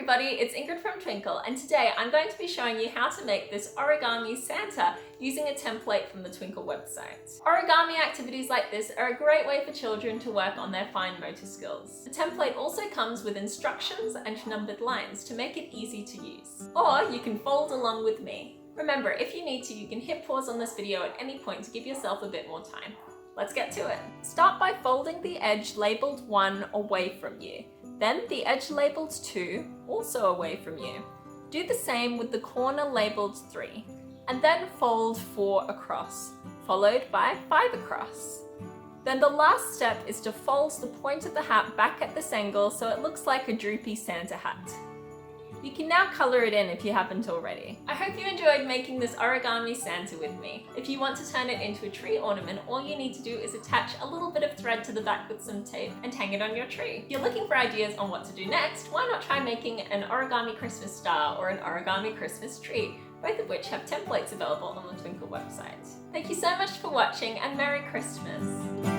everybody, it's Ingrid from Twinkl, and today I'm going to be showing you how to make this Origami Santa using a template from the Twinkl website. Origami activities like this are a great way for children to work on their fine motor skills. The template also comes with instructions and numbered lines to make it easy to use. Or you can fold along with me. Remember, if you need to, you can hit pause on this video at any point to give yourself a bit more time. Let's get to it. Start by folding the edge labelled 1 away from you. Then the edge labelled 2 also away from you. Do the same with the corner labelled 3. And then fold 4 across, followed by 5 across. Then the last step is to fold the point of the hat back at this angle so it looks like a droopy Santa hat. You can now colour it in if you haven't already. I hope you enjoyed making this Origami Santa with me. If you want to turn it into a tree ornament, all you need to do is attach a little bit of thread to the back with some tape and hang it on your tree. If you're looking for ideas on what to do next, why not try making an origami Christmas star or an origami Christmas tree, both of which have templates available on the Twinkl website. Thank you so much for watching and Merry Christmas!